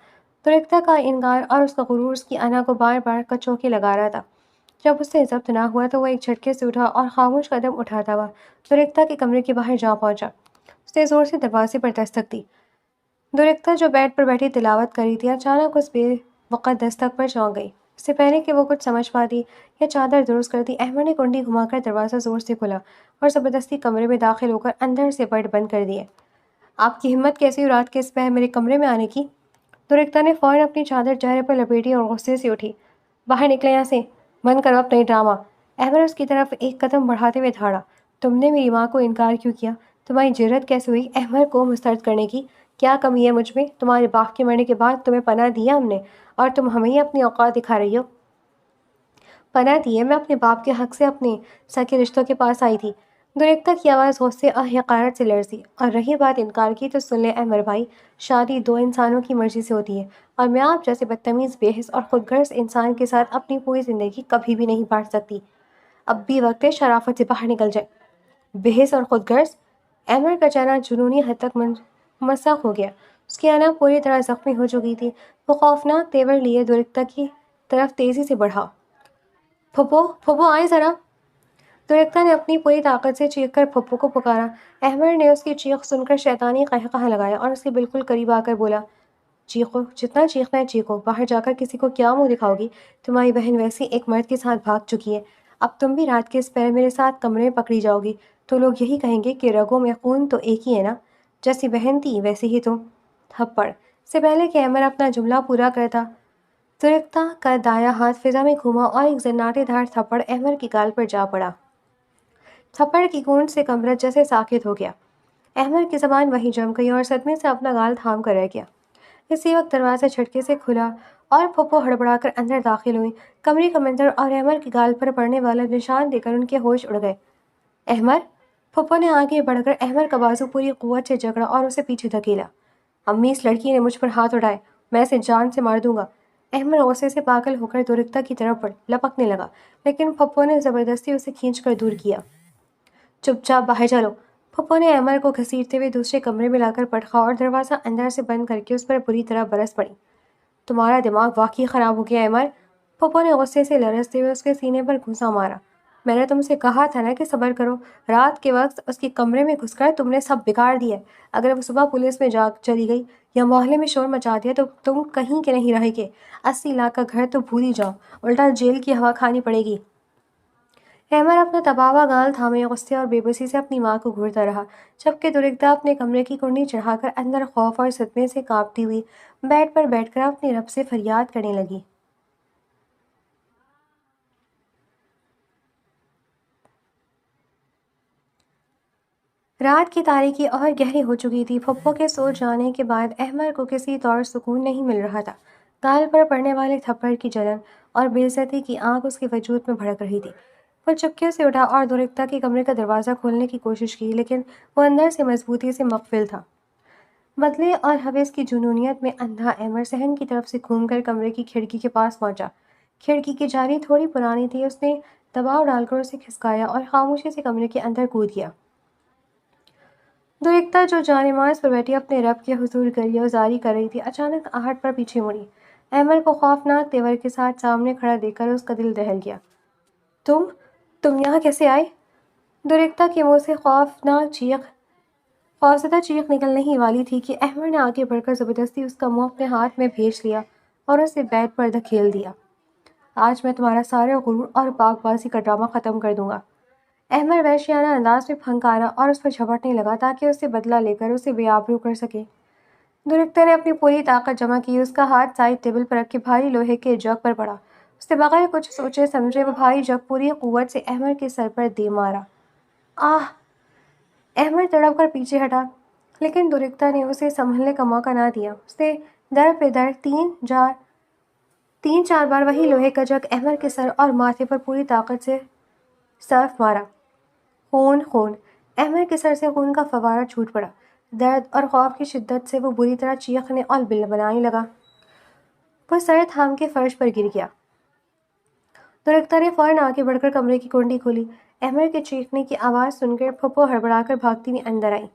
درختہ کا انکار اور اس کا غرور اس کی انا کو بار بار کچوکے لگا رہا تھا۔ جب اس سے ضبط نہ ہوا تو وہ ایک جھٹکے سے اٹھا اور خاموش قدم اٹھاتا ہوا درختہ کے کمرے کے باہر جا پہنچا۔ اس نے زور سے دروازے پر دستک دی۔ درختہ جو بیڈ پر بیٹھی تلاوت کر رہی تھی اچانک اس بے وقت دستک پر چونک گئی۔ اس سے پہلے کہ وہ کچھ سمجھ پاتی یا چادر درست کرتی، احمد نے کنڈی گھما کر دروازہ زور سے کھولا اور زبردستی کمرے میں داخل ہو کر اندر سے بٹ بند کر دیے۔ آپ کی ہمت کیسی ہوئی رات کے اس پہر میرے کمرے میں آنے کی؟ درختہ نے فوراً اپنی چادر چہرے پر لپیٹی اور غصے سے اٹھی۔ باہر نکلے یہاں سے، بند کرو اپنا ڈرامہ۔ احمد اس کی طرف ایک قدم بڑھاتے ہوئے دھاڑا۔ تم نے میری ماں کو انکار کیوں کیا؟ تمہاری جرأت کیسے ہوئی احمد کو مسترد کرنے کی؟ کیا کمی ہے مجھ میں؟ تمہارے باپ کے مرنے کے بعد تمہیں پناہ دیا ہم نے اور تم ہمیں ہی اپنی اوقات دکھا رہی ہو۔ پناہ دیے؟ میں اپنے باپ کے حق سے اپنے سگے رشتوں کے پاس آئی تھی۔ درختہ کی آواز غصے اور حقارت سے لرزی۔ اور رہی بات انکار کی تو سن لیں احمد بھائی، شادی 2 انسانوں کی مرضی سے ہوتی ہے اور میں آپ جیسے بدتمیز، بے حس اور خود غرض انسان کے ساتھ اپنی پوری زندگی کبھی بھی نہیں بانٹ سکتی۔ اب بھی وقت ہے شرافت سے باہر نکل جائے۔ بے حس اور خود غرض؟ احمد کا چہرہ جنونی حد تک مسخ ہو گیا۔ اس کی انا پوری طرح زخمی ہو چکی تھی۔ وہ خوفناک تیور لیے درختہ کی طرف تیزی سے بڑھا۔ پھپھو، پھپھو آئیں ذرا۔ درختہ نے اپنی پوری طاقت سے چیخ کر پھپھو کو پکارا۔ احمد نے اس کی چیخ سن کر شیطانی قہقہہ لگایا اور اس کے بالکل قریب آ کر بولا، چیخو، جتنا چیخنا ہے چیخو، باہر جا کر کسی کو کیا منہ دکھاؤ گی؟ تمہاری بہن ویسی ایک مرد کے ساتھ بھاگ چکی ہے، اب تم بھی رات کے اس پہر میرے ساتھ کمرے میں پکڑی جاؤ گی تو لوگ یہی کہیں گے کہ رگوں میں خون تو ایک ہی ہے نا، جیسی بہن تھی ویسی ہی تم۔ تھپڑ سے پہلے کہ احمد اپنا جملہ پورا کرتا، درختہ کا دایاں ہاتھ فضا میں گھوما اور ایک زناٹے دھار تھپڑ احمد کی گال پر جا پڑا۔ تھپڑ کی گونج سے کمرہ جیسے ساکت ہو گیا۔ احمد کی زبان وہیں جم گئی اور صدمے سے اپنا گال تھام کر رہ گیا۔ اسی وقت دروازہ جھٹکے سے کھلا اور پھپھو ہڑبڑا کر اندر داخل ہوئی۔ کمرے کا منظر اور احمد کی گال پر پڑنے والا نشان دیکھ کر ان کے ہوش اڑ گئے۔ احمد! پھپھو نے آگے بڑھ کر احمد کا بازو پوری قوت سے جکڑا اور اسے پیچھے دھکیلا۔ امی، اس لڑکی نے مجھ پر ہاتھ اٹھائے، میں اسے جان سے مار دوں گا۔ احمد غصے سے پاگل ہو کر درختہ کی طرف لپکنے لگا لیکن پھپھو نے زبردستی اسے کھینچ کر دور کیا۔ چپ چاپ باہر چلو۔ پھپھو نے احمد کو گھسیٹتے ہوئے دوسرے کمرے میں لا کر پٹخا اور دروازہ اندر سے بند کر کے اس پر بری طرح برس پڑی۔ تمہارا دماغ واقعی خراب ہو گیا احمد؟ پھپھو نے غصے سے لرزتے ہوئے اس کے سینے پر گھونسا مارا۔ میں نے تم سے کہا تھا نا کہ صبر کرو، رات کے وقت اس کے کمرے میں گھس کر تم نے سب بگاڑ دیا۔ اگر وہ صبح پولیس میں چلی گئی یا محلے میں شور مچا دیا تو تم کہیں کے نہیں رہے گے۔ 80 لاکھ کا گھر تو بھول ہی جاؤ، الٹا جیل کی ہوا کھانی پڑے گی۔ احمد اپنا تباہا گال تھامے غصے اور بے بسی سے اپنی ماں کو گھورتا رہا جبکہ درختہ اپنے کمرے کی کنڈی چڑھا کر اندر خوف اور صدمے سے کانپتی ہوئی بیڈ پر بیٹھ کر اپنے رب سے فریاد کرنے لگی۔ رات کی تاریکی اور گہری ہو چکی تھی۔ پھپھو کے سو جانے کے بعد احمد کو کسی طور سکون نہیں مل رہا تھا۔ گال پر پڑنے والے تھپڑ کی جلن اور بے عزتی کی آگ اس کے وجود میں بھڑک رہی تھی۔ وہ چپکے سے اٹھا اور درختہ کے کمرے کا دروازہ کھولنے کی کوشش کی، لیکن وہ اندر سے مضبوطی سے مقفل تھا۔ بدلے اور حوث کی جنونیت میں اندھا احمد صحن کی طرف سے گھوم کر کمرے کی کھڑکی کے پاس پہنچا۔ کھڑکی کی جالی تھوڑی پرانی تھی، اس نے دباؤ ڈال کر اسے کھسکایا اور خاموشی سے کمرے کے اندر کود گیا۔ درختہ جو جانماز پر بیٹھی اپنے رب کے حضور گریہ وزاری کر رہی تھی، اچانک آہٹ پر پیچھے مڑی۔ احمد کو خوفناک تیور کے ساتھ سامنے کھڑا دیکھ کر اس کا دل دہل گیا۔ تم یہاں کیسے آئے؟ درختہ کے منہ سے خوفزدہ چیخ نکلنے ہی والی تھی کہ احمد نے آگے بڑھ کر زبردستی اس کا منہ اپنے ہاتھ میں بھیج لیا اور اسے بیڈ پر دھکیل دیا۔ آج میں تمہارا سارا غرور اور پاک بازی کا ڈرامہ ختم کر دوں گا۔ احمد وحشیانہ انداز میں پھنکارا اور اس پر جھپٹنے لگا تاکہ اسے بدلہ لے کر اسے بے آبرو کر سکے۔ درختہ نے اپنی پوری طاقت جمع کی، اس کا ہاتھ سائڈ ٹیبل پر رکھے بھاری لوہے کے جگ پر پڑا۔ اس نے بغیر کچھ سوچے سمجھے وہ بھاری جگ پوری قوت سے احمد کے سر پر دے مارا۔ آہ! احمد تڑپ کر پیچھے ہٹا، لیکن درختہ نے اسے سنبھلنے کا موقع نہ دیا۔ اس نے در پہ در تین چار بار وہی لوہے کا جگ احمد کے سر اور ماتھے پر پوری طاقت سے صرف مارا۔ خون! احمد کے سر سے خون کا فوارہ چھوٹ پڑا۔ درد اور خوف کی شدت سے وہ بری طرح چیخنے اور بلبلانے لگا۔ وہ سر تھام کے فرش پر گر گیا۔ درختہ نے فوراً آگے بڑھ کر کمرے کی کنڈی کھولی۔ احمد کے چیخنے کی آواز سن کر پھپھو ہڑبڑا کر بھاگتی ہوئی اندر آئی۔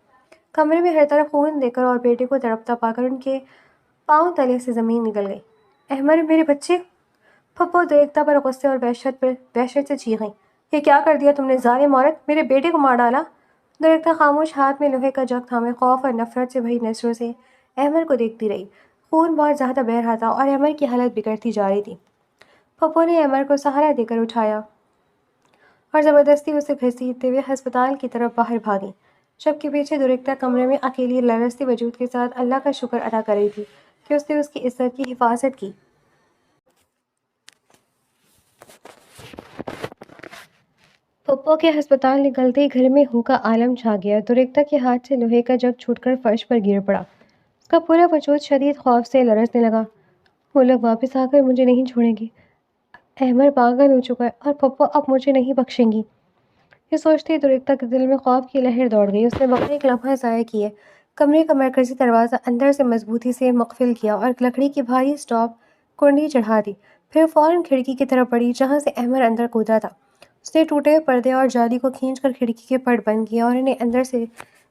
کمرے میں ہر طرف خون دیکھ کر اور بیٹے کو تڑپتا پا کر ان کے پاؤں تلے سے زمین نکل گئی۔ احمد میرے بچے! پھپھو درختہ پر غصے اور وحشت سے چیخیں۔ یہ کیا کر دیا تم نے ظالم عورت! میرے بیٹے کو مار ڈالا! درختہ خاموش ہاتھ میں لوہے کا جگ تھامے خوف اور نفرت سے بھری نظروں سے احمد کو دیکھتی رہی۔ خون بہت زیادہ بہہ رہا تھا اور احمد کی حالت بگڑتی جا رہی تھی۔ پھپھو نے احمد کو سہارا دے کر اٹھایا اور زبردستی اسے گھسیٹتے ہوئے ہسپتال کی طرف باہر بھاگی، جبکہ پیچھے درختہ کمرے میں اکیلی لرزتے وجود کے ساتھ اللہ کا شکر ادا کر رہی تھی کہ اس نے اس کی عزت کی حفاظت کی۔ پھپھو کے ہسپتال نکلتے ہی گھر میں ہو کا عالم چھا گیا۔ درختہ کے ہاتھ سے لوہے کا جگ چھوٹ کر فرش پر گر پڑا۔ اس کا پورا وجود شدید خوف سے لرزنے لگا۔ وہ لوگ واپس آ کر مجھے نہیں چھوڑیں گے۔ احمد پاگل ہو چکا ہے اور پھپھو اب مجھے نہیں بخشیں گی۔ یہ سوچتے ہی درختہ کے دل میں خوف کی لہر دوڑ گئی۔ اس نے بغیر ایک لمحہ ضائع کیے کمرے کا مرکزی دروازہ اندر سے مضبوطی سے مقفل کیا اور لکڑی کی بھاری اسٹاپ کنڈی چڑھا دی۔ پھر فوراً کھڑکی کی طرف بڑھی جہاں سے احمد اندر کودا تھا۔ اس نے ٹوٹے ہوئے پردے اور جالی کو کھینچ کر کھڑکی کے پٹ بند کیا اور انہیں اندر سے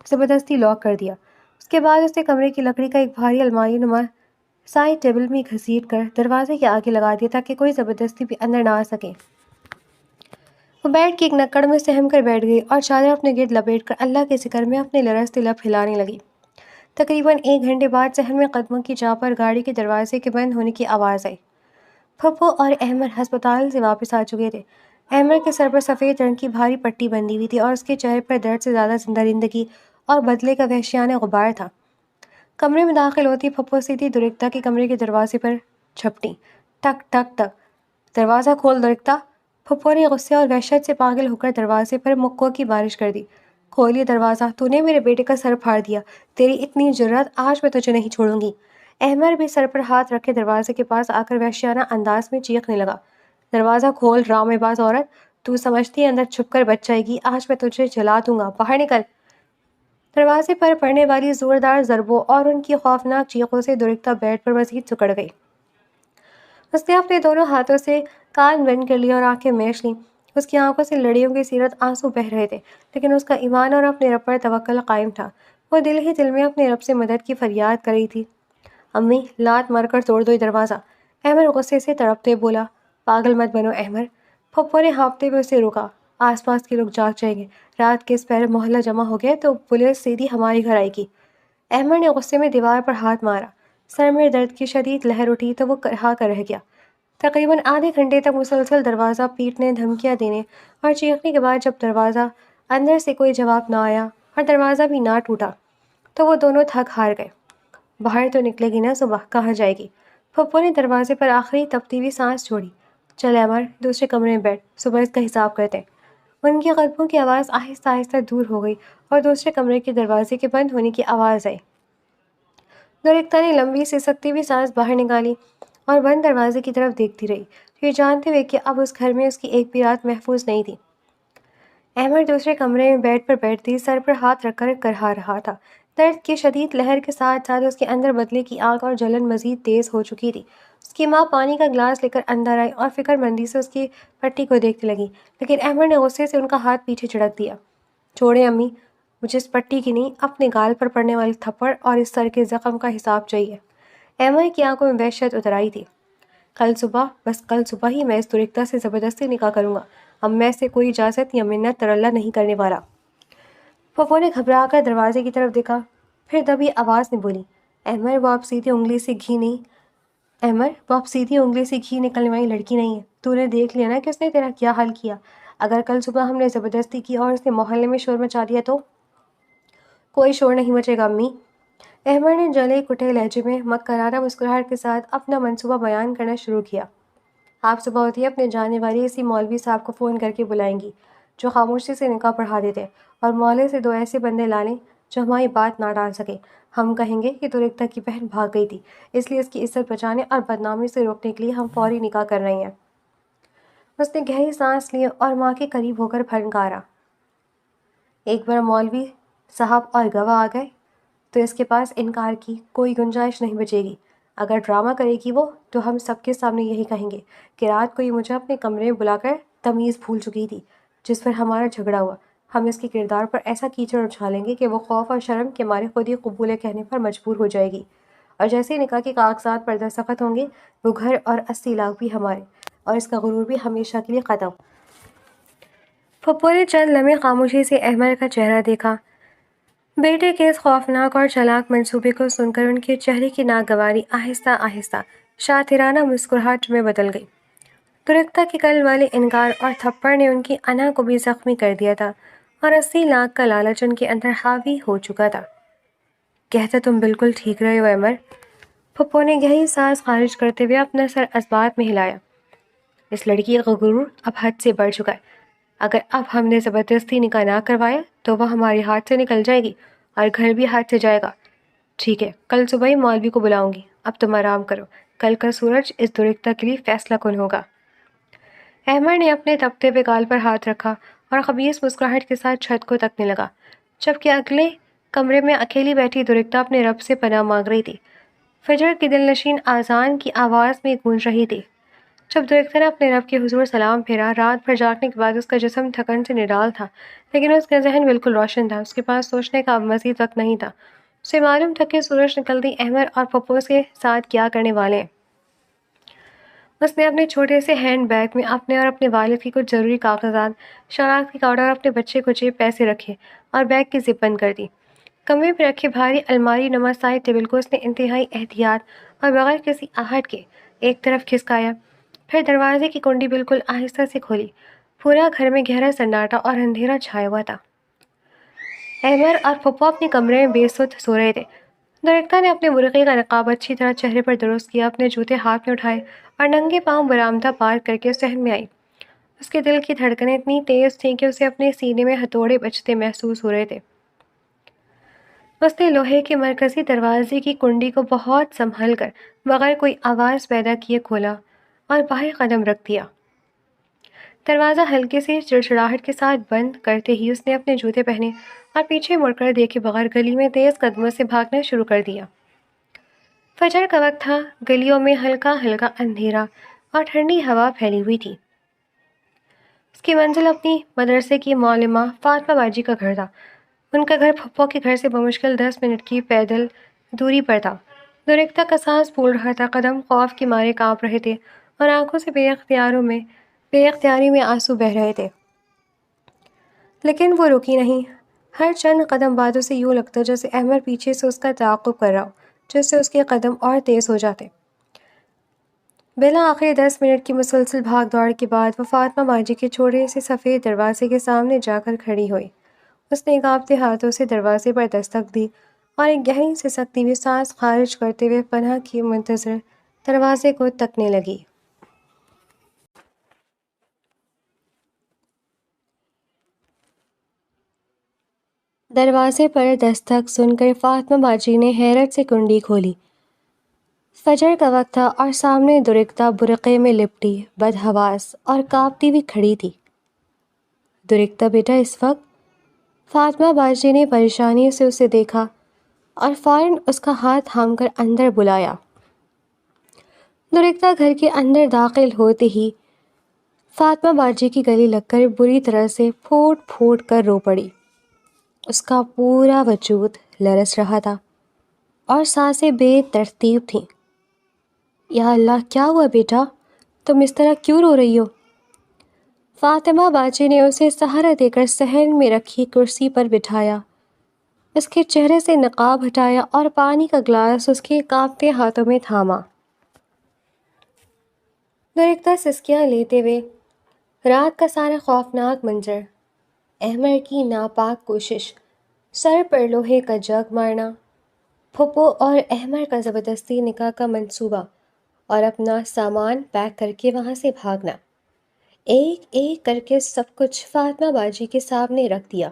زبردستی لاک کر دیا۔ اس کے بعد اس نے کمرے کی لکڑی کا ایک بھاری الماری نما سائڈ ٹیبل میں گھسیٹ کر دروازے کے آگے لگا دیا تاکہ کوئی زبردستی بھی اندر نہ آ سکے۔ وہ بیڈ کی ایک نکڑ میں سہم کر بیٹھ گئی اور چادر اپنے گرد لپیٹ کر اللہ کے ذکر میں اپنے لرزتے لب ہلانے لگی۔ تقریباً 1 گھنٹے بعد صحن میں قدموں کی جا پر گاڑی کے دروازے کے بند ہونے کی آواز آئی۔ پھپھو اور احمد ہسپتال سے واپس آ چکے تھے۔ احمد کے سر پر سفید رنگ کی بھاری پٹی بندھی ہوئی تھی اور اس کے چہرے پر درد سے زیادہ زندگی اور بدلے کا وحشیانہ غبار تھا۔ کمرے میں داخل ہوتی پھپھو سیدھی درختہ کے کمرے کے دروازے پر جھپٹی۔ ٹک ٹک ٹک! دروازہ کھول درختہ! پھپھو نے غصے اور وحشت سے پاگل ہو کر دروازے پر مکوں کی بارش کر دی۔ کھول یہ دروازہ! تو نے میرے بیٹے کا سر پھاڑ دیا! تیری اتنی جرأت! آج میں تجھے نہیں چھوڑوں گی! احمد بھی سر پر ہاتھ رکھے دروازے کے پاس آ کر وحشیانہ انداز میں چیخنے لگا۔ دروازہ کھول ڈرامے باز عورت! تو سمجھتی ہے اندر چھپ کر بچ جائے گی؟ آج میں تجھے جلا دوں گا! باہر نکل! دروازے پر پڑنے والی زوردار ضربوں اور ان کی خوفناک چیخوں سے درختہ بیڈ پر مزید سکڑ گئی۔ اس نے اپنے دونوں ہاتھوں سے کان بند کر لیا اور آنکھیں میچ لیں۔ اس کی آنکھوں سے لڑیوں کی سیرت آنسو بہہ رہے تھے، لیکن اس کا ایمان اور اپنے رب پر توکل قائم تھا۔ وہ دل ہی دل میں اپنے رب سے مدد کی فریاد کر رہی تھی۔ امی، لات مار کر توڑ دو یہ دروازہ! احمد غصے سے تڑپتے بولا۔ پاگل مت بنو احمد! پھپھو نے ہانپتے ہوئے اسے روکا۔ آس پاس کے لوگ جاگ جائیں گے۔ رات کے اس پہر محلہ جمع ہو گیا تو پولیس سیدھی ہمارے گھر آئے گی۔ احمد نے غصے میں دیوار پر ہاتھ مارا۔ سر میں درد کی شدید لہر اٹھی تو وہ رہا کر رہ گیا۔ تقریباً آدھے گھنٹے تک مسلسل دروازہ پیٹنے، دھمکیاں دینے اور چیخنے کے بعد جب دروازہ اندر سے کوئی جواب نہ آیا اور دروازہ بھی نہ ٹوٹا تو وہ دونوں تھک ہار گئے۔ باہر تو نکلے گی نا صبح؟ کہاں جائے گی؟ پھپھو نے دروازے پر آخری تپتی ہوئی سانس چھوڑی۔ چل احمد، دوسرے کمرے میں بیٹھ، صبح اس کا حساب کرتے ہیں۔ ان کے قدموں کی آواز آہستہ آہستہ دور ہو گئی اور دوسرے کمرے کے دروازے کے بند ہونے کی آواز آئی۔ درختہ نے لمبی سی سکتی ہوئی سانس باہر نکالی اور بند دروازے کی طرف دیکھتی رہی، یہ جانتے ہوئے کہ اب اس گھر میں اس کی ایک بھی رات محفوظ نہیں تھی۔ احمد دوسرے کمرے میں بیڈ پر بیٹھتی سر پر ہاتھ رکھ کر کرہا رہا تھا۔ درد کی شدید لہر کے ساتھ ساتھ اس کے اندر بدلے کی آگ اور جلن مزید تیز ہو چکی تھی۔ اس کی ماں پانی کا گلاس لے کر اندر آئی اور فکر مندی سے اس کی پٹی کو دیکھنے لگی، لیکن احمد نے غصے سے ان کا ہاتھ پیچھے جھڑک دیا۔ چھوڑیں امی، مجھے اس پٹی کی نہیں، اپنے گال پر پڑنے والے تھپڑ اور اس سر کے زخم کا حساب چاہیے۔ احمد کی آنکھوں میں وحشت اتر آئی تھی۔ کل صبح، بس کل صبح ہی میں اس درختہ سے زبردستی نکاح کروں گا۔ اب میں سے کوئی اجازت یا منت ترلہ نہیں کرنے والا۔ پھپھو نے گھبرا کر دروازے کی طرف دیکھا، پھر دبی آواز میں بولی، احمد وہ آپ سیدھی انگلی سے گھی نہیں، احمد وہ آپ سیدھی انگلی سے گھی نکلنے والی لڑکی نہیں ہے۔ تو نے دیکھ لیا نا کہ اس نے تیرا کیا حال کیا۔ اگر کل صبح ہم نے زبردستی کی اور اس نے محلے میں شور مچا دیا تو؟ کوئی شور نہیں مچے گا امی۔ احمد نے جلے کٹے لہجے میں مکرانہ مسکراہٹ کے ساتھ اپنا منصوبہ بیان کرنا شروع کیا۔ آپ صبح ہوتی ہے اپنے جاننے والے اسی مولوی صاحب کو فون کر کے بلائیں گی جو خاموشی سے نکاح پڑھا دیتے، اور مولے سے 2 ایسے بندے لا لیں جو ہماری بات نہ ڈال سکے۔ ہم کہیں گے کہ درختہ کی بہن بھاگ گئی تھی، اس لیے اس کی عزت بچانے اور بدنامی سے روکنے کے لیے ہم فوری نکاح کر رہے ہیں۔ اس نے گہری سانس لی اور ماں کے قریب ہو کر پھنکارا، ایک بار مولوی صاحب اور گواہ آ گئے تو اس کے پاس انکار کی کوئی گنجائش نہیں بچے گی۔ اگر ڈرامہ کرے گی وہ تو ہم سب کے سامنے یہی کہیں گے کہ رات کو یہ مجھے اپنے کمرے میں بلا کر تمیز بھول چکی تھی جس پر ہمارا جھگڑا ہوا۔ ہم اس کے کردار پر ایسا کیچڑ اچھالیں گے کہ وہ خوف اور شرم کے مارے خود ہی قبول کہنے پر مجبور ہو جائے گی، اور جیسے ہی نکاح کے کاغذات پر دستخط ہوں گے وہ گھر اور 80 لاکھ بھی ہمارے، اور اس کا غرور بھی ہمیشہ کے لیے ختم۔ پھپھو نے چند لمحے خاموشی سے احمد کا چہرہ دیکھا۔ بیٹے کے اس خوفناک اور چلاک منصوبے کو سن کر ان کے چہرے کی ناگواری آہستہ آہستہ شاطرانہ مسکراہٹ میں بدل گئی۔ درختہ کے کل والے انکار اور تھپڑ نے ان کی انا کو بھی زخمی کر دیا تھا اور 80 لاکھ کا لالچ ان کے اندر حاوی ہو چکا تھا۔ کہتے تم بالکل ٹھیک رہے ہو احمد۔ پھپھو نے گہری سانس خارج کرتے ہوئے اپنا سر اسبات میں ہلایا۔ اس لڑکی کا غرور اب حد سے بڑھ چکا ہے۔ اگر اب ہم نے زبردستی نکاح نہ کروایا تو وہ ہمارے ہاتھ سے نکل جائے گی اور گھر بھی ہاتھ سے جائے گا۔ ٹھیک ہے، کل صبح ہی مولوی کو بلاؤں گی، اب تم آرام کرو، کل کا سورج اس درختہ کے لیے فیصلہ کن ہوگا۔ احمد نے اپنے تپتے ہوئے گال پر ہاتھ رکھا اور خبیث مسکراہٹ کے ساتھ چھت کو تکنے لگا، جبکہ اگلے کمرے میں اکیلی بیٹھی درختہ اپنے رب سے پناہ مانگ رہی تھی۔ فجر کی دلنشین اذان کی آواز میں گونج رہی تھی۔ جب درختہ نے اپنے رب کے حضور سلام پھیرا، رات بھر جاگنے کے بعد اس کا جسم تھکن سے نڈال تھا، لیکن اس کا ذہن بالکل روشن تھا۔ اس کے پاس سوچنے کا اب مزید وقت نہیں تھا۔ اسے معلوم تھا کہ سورج نکلتے ہی احمد اور پھپھو کے ساتھ کیا کرنے والے ہیں۔ اس نے اپنے چھوٹے سے ہینڈ بیگ میں اپنے اور اپنے والد کی کچھ ضروری کاغذات، شناختی کارڈ اور اپنے بچے کو جیب پیسے رکھے اور بیگ کی زپ بند کر دی۔ کمرے میں رکھے بھاری الماری نما سائڈ ٹیبل کو اس نے انتہائی احتیاط اور بغیر کسی آہٹ کے ایک طرف کھسکایا، پھر دروازے کی کنڈی بالکل آہستہ سے کھولی۔ پورا گھر میں گہرا سناٹا اور اندھیرا چھایا ہوا تھا۔ احمد اور پھپھو اپنے کمرے میں بے سدھ سو رہے تھے۔ درختہ نے اپنے برقعے کا نقاب اچھی طرح چہرے پر درست کیا، اپنے جوتے ہاتھ میں اٹھائے اور ننگے پاؤں برآمدہ پار کر کے صحن میں آئی۔ اس کے دل کی دھڑکنیں اتنی تیز تھیں کہ اسے اپنے سینے میں ہتھوڑے بجتے محسوس ہو رہے تھے۔ اس نے لوہے کے مرکزی دروازے کی کنڈی کو بہت سنبھل کر بغیر کوئی آواز پیدا کیے کھولا اور باہر قدم رکھ دیا۔ دروازہ ہلکے سے چڑچڑاہٹ کے ساتھ بند کرتے ہی اس نے اپنے جوتے پہنے اور پیچھے مڑ کر دیکھے بغیر گلی میں تیز قدموں سے بھاگنا شروع کر دیا۔ فجر کا وقت تھا، گلیوں میں ہلکا ہلکا اندھیرا اور ٹھنڈی ہوا پھیلی ہوئی تھی۔ اس کی منزل اپنی مدرسے کی معلمہ فاطمہ باجی کا گھر تھا۔ ان کا گھر پھپھو کے گھر سے بمشکل 10 منٹ کی پیدل دوری پر تھا۔ درختہ کا سانس پھول رہا تھا، قدم خوف کے مارے کانپ رہے تھے اور آنکھوں سے بے اختیاری میں آنسو بہہ رہے تھے، لیکن وہ رکی نہیں۔ ہر چند قدم بعد اسے یوں لگتا جیسے احمد پیچھے سے اس کا تعاقب کر رہا ہو، جس سے اس کے قدم اور تیز ہو جاتے۔ بالآخر 10 منٹ کی مسلسل بھاگ دوڑ کے بعد وہ فاطمہ باجی کے چھوٹے سے سفید دروازے کے سامنے جا کر کھڑی ہوئی۔ اس نے کانپتے ہاتھوں سے دروازے پر دستک دی اور ایک گہری سے سکتی ہوئی سانس خارج کرتے ہوئے پناہ کی منتظر دروازے کو تکنے لگی۔ دروازے پر دستک سن کر فاطمہ باجی نے حیرت سے کنڈی کھولی۔ فجر کا وقت تھا اور سامنے درختہ برقعے میں لپٹی بدحواس اور کانپتی ہوئی کھڑی تھی۔ درختہ بیٹا اس وقت؟ فاطمہ باجی نے پریشانی سے اسے دیکھا اور فوراً اس کا ہاتھ تھام کر اندر بلایا۔ درختہ گھر کے اندر داخل ہوتے ہی فاطمہ باجی کی گلی لگ کر بری طرح سے پھوٹ پھوٹ کر رو پڑی۔ اس کا پورا وجود لرز رہا تھا اور سانسیں بے ترتیب تھیں۔ یا اللہ، کیا ہوا بیٹا؟ تم اس طرح کیوں رو رہی ہو؟ فاطمہ باجی نے اسے سہارا دے کر صحن میں رکھی کرسی پر بٹھایا، اس کے چہرے سے نقاب ہٹایا اور پانی کا گلاس اس کے کانپتے ہاتھوں میں تھاما۔ درختہ سسکیاں لیتے ہوئے، رات کا سارا خوفناک منظر، احمر کی ناپاک کوشش، سر پر لوہے کا جگ مارنا، پھپھو اور احمر کا زبردستی نکاح کا منصوبہ اور اپنا سامان پیک کر کے وہاں سے بھاگنا، ایک ایک کر کے سب کچھ فاطمہ باجی کے سامنے رکھ دیا۔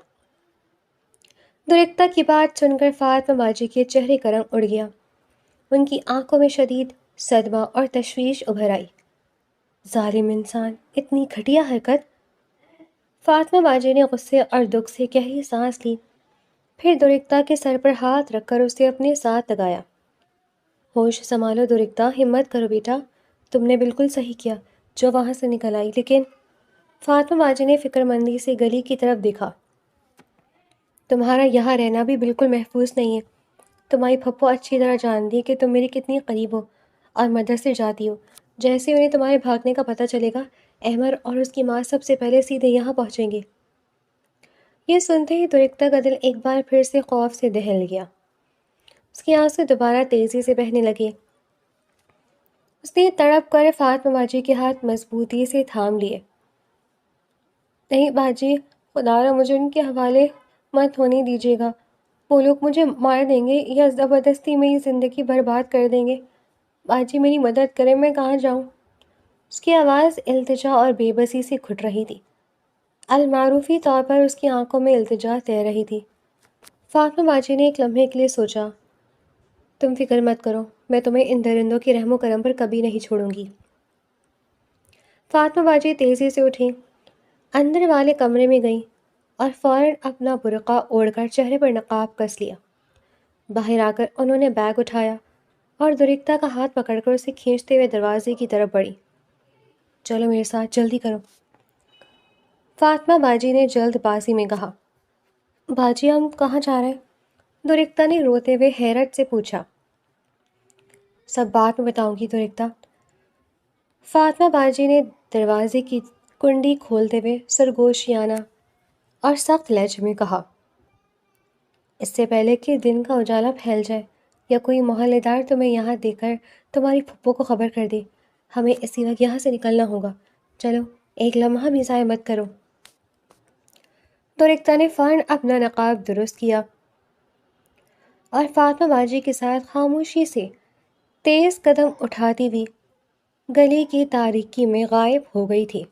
درختہ کی بات سن کر فاطمہ باجی کے چہرے کا رنگ اڑ گیا، ان کی آنکھوں میں شدید صدمہ اور تشویش ابھر آئی۔ ظالم انسان، اتنی گھٹیا حرکت! فاطمہ باجی نے غصے اور دکھ سے گہری سانس لی، پھر درختہ کے سر پر ہاتھ رکھ کر اسے اپنے ساتھ لگایا۔ ہوش سنبھالو درختہ، ہمت کرو بیٹا، تم نے بالکل صحیح کیا جو وہاں سے نکل آئی، لیکن فاطمہ باجی نے فکر مندی سے گلی کی طرف دیکھا۔ تمہارا یہاں رہنا بھی بالکل محفوظ نہیں ہے۔ تمہاری پھپھو اچھی طرح جانتی ہے کہ تم میری کتنی قریب ہو اور مدرسے جاتی ہو۔ جیسے انہیں تمہارے بھاگنے کا پتہ چلے گا، احمر اور اس کی ماں سب سے پہلے سیدھے یہاں پہنچیں گے۔ یہ سنتے ہی درختہ کا دل ایک بار پھر سے خوف سے دہل گیا، اس کی آنسو دوبارہ تیزی سے بہنے لگے۔ اس نے تڑپ کر فاطمہ باجی کے ہاتھ مضبوطی سے تھام لیے۔ نہیں باجی، خدا را مجھے ان کے حوالے مت ہونے دیجیے گا، وہ لوگ مجھے مار دیں گے یا زبردستی میری زندگی برباد کر دیں گے۔ باجی میری مدد کریں، میں کہاں جاؤں؟ اس کی آواز التجا اور بے بسی سے گھٹ رہی تھی، المعروفی طور پر اس کی آنکھوں میں التجا تیر رہی تھی۔ فاطمہ باجی نے ایک لمحے کے لیے سوچا، تم فکر مت کرو، میں تمہیں ان درندوں کے رحم و کرم پر کبھی نہیں چھوڑوں گی۔ فاطمہ باجی تیزی سے اٹھی، اندر والے کمرے میں گئیں اور فوراً اپنا برقع اوڑھ کر چہرے پر نقاب کس لیا۔ باہر آ کر انہوں نے بیگ اٹھایا اور درختہ کا ہاتھ پکڑ کر اسے کھینچتے ہوئے دروازے کی طرف بڑھی۔ چلو میرے ساتھ، جلدی کرو، فاطمہ باجی نے جلد بازی میں کہا۔ باجی ہم کہاں جا رہے ہیں؟ درختہ نے روتے ہوئے حیرت سے پوچھا۔ سب بات میں بتاؤں گی درختہ، فاطمہ باجی نے دروازے کی کنڈی کھولتے ہوئے سرگوشیانہ اور سخت لہجے میں کہا۔ اس سے پہلے کہ دن کا اجالا پھیل جائے یا کوئی محلے دار تمہیں یہاں دے کر تمہاری پھپھو کو خبر کر دے، ہمیں اسی وقت یہاں سے نکلنا ہوگا۔ چلو، ایک لمحہ بھی ضائع مت کرو۔ درختہ نے فوراً اپنا نقاب درست کیا اور فاطمہ باجی کے ساتھ خاموشی سے تیز قدم اٹھاتی ہوئی گلی کی تاریکی میں غائب ہو گئی تھی۔